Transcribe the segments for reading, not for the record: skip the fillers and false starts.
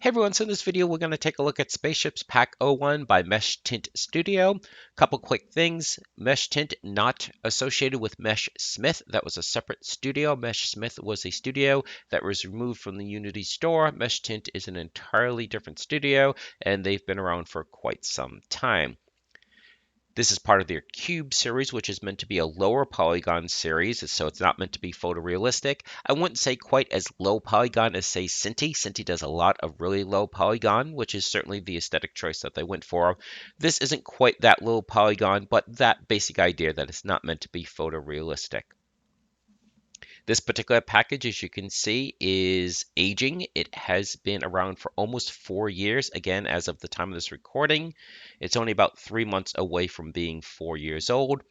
Hey everyone, so in this video we're going to take a look at Spaceships Pack oh 01 by Meshtint Studio. Couple quick things. Meshtint not associated with Meshtint. That was a separate studio. Meshtint was a studio that was removed from the Unity store. Meshtint is an entirely different studio and they've been around for quite some time. This is part of their Cube series, which is meant to be a lower polygon series, so it's not meant to be photorealistic. I wouldn't say quite as low polygon as, say, Cinti. Cinti does a lot of really low polygon, which is certainly the aesthetic choice that they went for. This isn't quite that low polygon, but that basic idea that it's not meant to be photorealistic. This particular package, as you can see, is aging. It has been around for almost 4 years, again, as of the time of this recording. It's only about 3 months away from being 4 years old.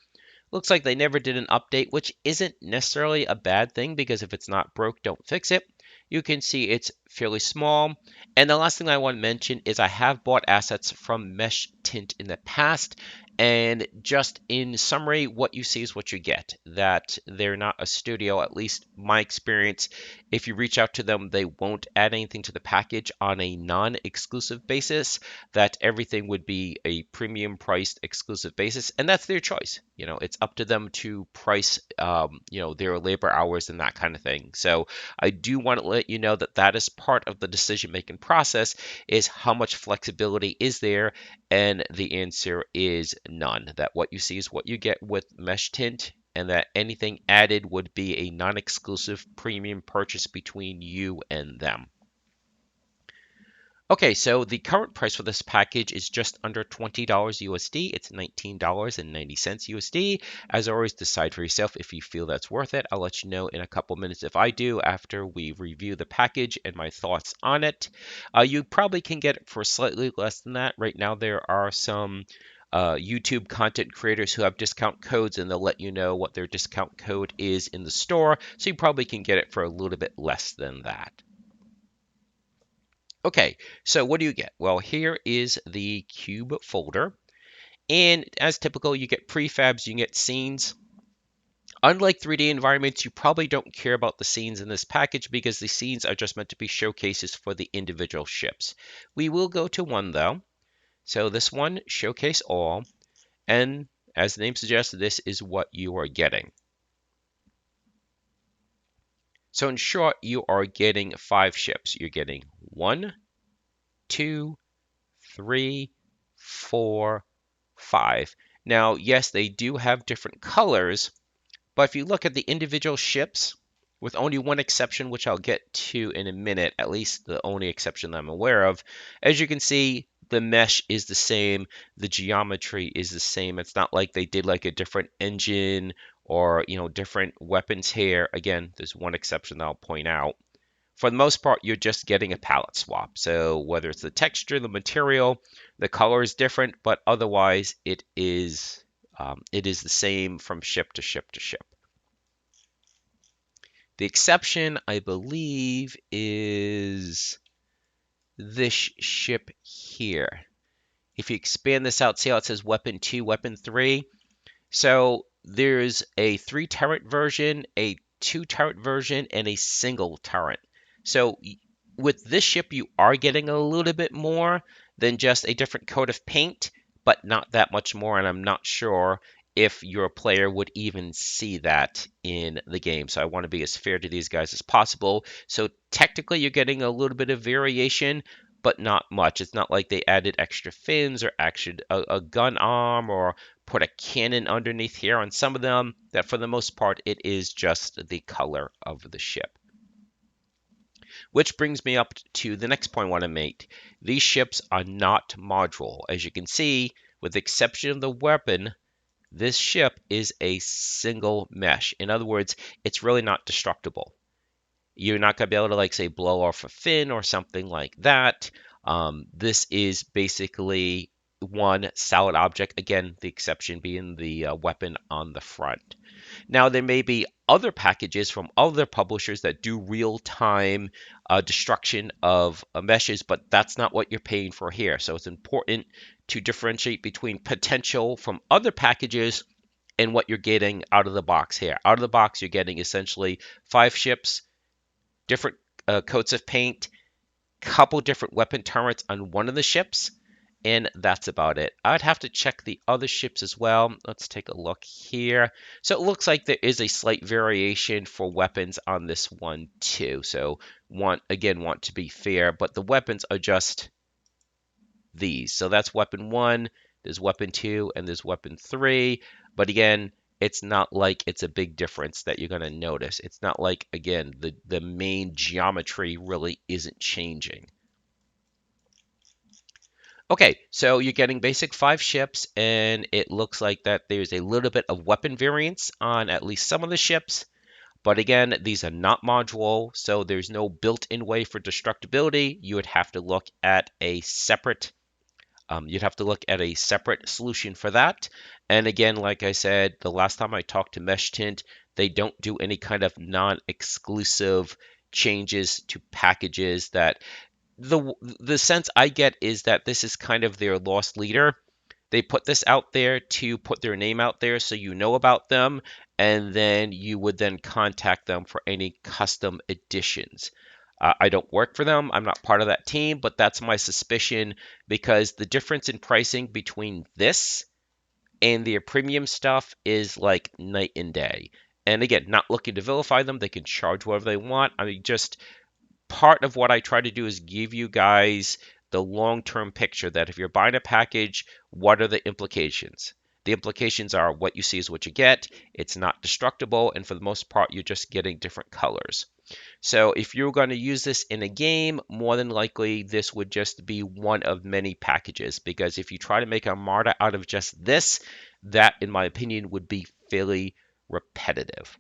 Looks like they never did an update, which isn't necessarily a bad thing because if it's not broke, don't fix it. You can see it's fairly small. And the last thing I want to mention is I have bought assets from Meshtint in the past. And just in summary, what you see is what you get. That they're not a studio, at least my experience. If you reach out to them, they won't add anything to the package on a non-exclusive basis. That everything would be a premium priced exclusive basis. And that's their choice. It's up to them to price, their labor hours and that kind of thing. So I do want to let you know that that is part of the decision-making process is how much flexibility is there, and the answer is none. That what you see is what you get with Meshtint, and that anything added would be a non-exclusive premium purchase between you and them. Okay, so the current price for this package is just under $20 USD. It's $19.90 USD. As always, decide for yourself if you feel that's worth it. I'll let you know in a couple minutes if I do after we review the package and my thoughts on it. You probably can get it for slightly less than that. Right now, there are some YouTube content creators who have discount codes and they'll let you know what their discount code is in the store. So you probably can get it for a little bit less than that. Okay, so what do you get? Well, here is the cube folder. And as typical, you get prefabs, you get scenes. Unlike 3D environments, you probably don't care about the scenes in this package because the scenes are just meant to be showcases for the individual ships. We will go to one though. So this one, showcase all. And as the name suggests, this is what you are getting. So in short, you are getting 5 ships. You're getting 1, 2, 3, 4, 5. Now, yes, they do have different colors, but if you look at the individual ships, with only one exception, which I'll get to in a minute, at least the only exception that I'm aware of, as you can see, the mesh is the same, the geometry is the same. It's not like they did like a different engine or, different weapons here. Again, there's one exception that I'll point out. For the most part, you're just getting a palette swap. So whether it's the texture, the material, the color is different, but otherwise it is the same from ship to ship to ship. The exception, I believe, is this ship here. If you expand this out, see how it says Weapon 2, Weapon 3? So there's a 3 turret version, a 2 turret version, and a single turret. So with this ship, you are getting a little bit more than just a different coat of paint, but not that much more, and I'm not sure if your player would even see that in the game. So I want to be as fair to these guys as possible. So technically you're getting a little bit of variation, but not much. It's not like they added extra fins or actually a gun arm or put a cannon underneath here on some of them. That for the most part, it is just the color of the ship. Which brings me up to the next point I want to make. These ships are not modular. As you can see, with the exception of the weapon, this ship is a single mesh. In other words, it's really not destructible. You're not going to be able to, like, say, blow off a fin or something like that. This is basically one solid object. Again, the exception being the weapon on the front. Now, there may be other packages from other publishers that do real-time destruction of meshes, but that's not what you're paying for here. So it's important to differentiate between potential from other packages and what you're getting out of the box here. Out of the box, you're getting essentially 5 ships, different coats of paint, couple different weapon turrets on one of the ships, and that's about it. I'd have to check the other ships as well. Let's take a look here. So it looks like there is a slight variation for weapons on this one too. So want to be fair, but the weapons are just these. So that's weapon 1, there's weapon 2, and there's weapon 3. But again, it's not like it's a big difference that you're going to notice. It's not like, again, the main geometry really isn't changing. Okay, so you're getting basic 5 ships, and it looks like that there's a little bit of weapon variance on at least some of the ships. But again, these are not module, so there's no built-in way for destructibility. You would have to look at a separate solution for that. And again, like I said, the last time I talked to Meshtint, they don't do any kind of non-exclusive changes to packages. That the sense I get is that this is kind of their lost leader. They put this out there to put their name out there so you know about them, and then you would then contact them for any custom editions. I don't work for them. I'm not part of that team, but that's my suspicion because the difference in pricing between this and their premium stuff is like night and day. And again, not looking to vilify them. They can charge whatever they want. I mean, just part of what I try to do is give you guys the long-term picture that if you're buying a package, what are the implications? The implications are what you see is what you get. It's not destructible, and for the most part, you're just getting different colors. So if you're going to use this in a game, more than likely this would just be one of many packages, because if you try to make a Armada out of just this, that, in my opinion, would be fairly repetitive.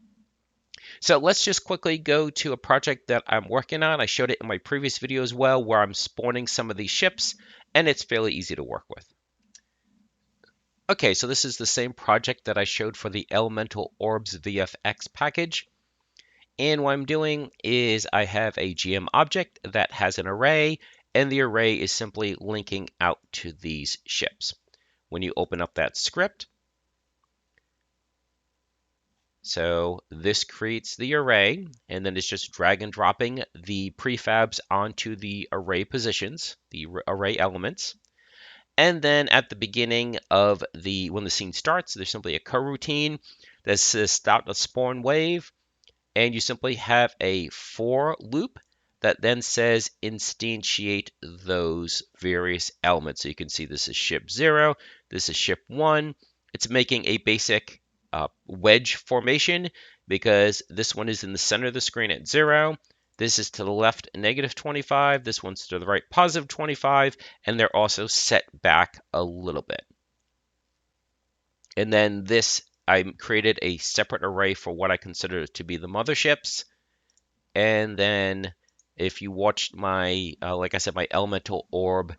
So let's just quickly go to a project that I'm working on. I showed it in my previous video as well, where I'm spawning some of these ships, and it's fairly easy to work with. Okay, so this is the same project that I showed for the Elemental Orbs VFX package. And what I'm doing is I have a GM object that has an array, and the array is simply linking out to these ships. When you open up that script, so this creates the array, and then it's just drag and dropping the prefabs onto the array positions, the array elements. And then at the beginning of when the scene starts, there's simply a coroutine that says start a spawn wave, and you simply have a for loop that then says instantiate those various elements. So you can see this is ship 0, this is ship 1. It's making a basic wedge formation because this one is in the center of the screen at 0. This is to the left -25. This one's to the right +25. And they're also set back a little bit. And then this, I created a separate array for what I consider to be the motherships. And then if you watched my, like I said, my elemental orb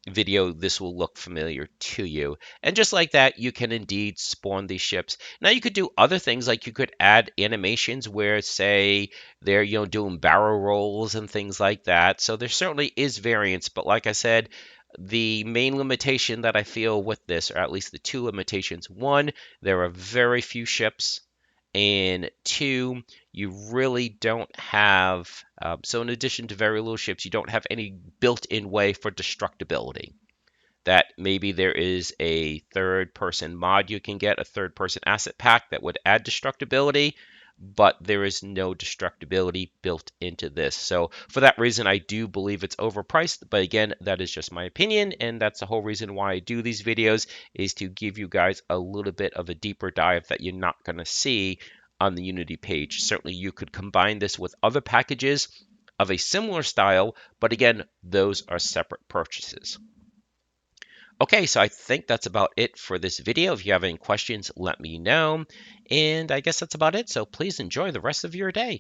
video, this will look familiar to you. And just like that, you can indeed spawn these ships. Now you could do other things, like you could add animations where, say, they're doing barrel rolls and things like that. So there certainly is variance, but like I said, the main limitation that I feel with this, or at least the two limitations: one, there are very few ships, and two, you really don't have, so in addition to very little ships, you don't have any built-in way for destructibility. That maybe there is a third-person mod you can get, a third-person asset pack that would add destructibility, but there is no destructibility built into this. So for that reason, I do believe it's overpriced, but again, that is just my opinion, and that's the whole reason why I do these videos, is to give you guys a little bit of a deeper dive that you're not going to see on the Unity page. Certainly you could combine this with other packages of a similar style, but again, those are separate purchases. Okay, so I think that's about it for this video. If you have any questions, let me know. And I guess that's about it. So please enjoy the rest of your day.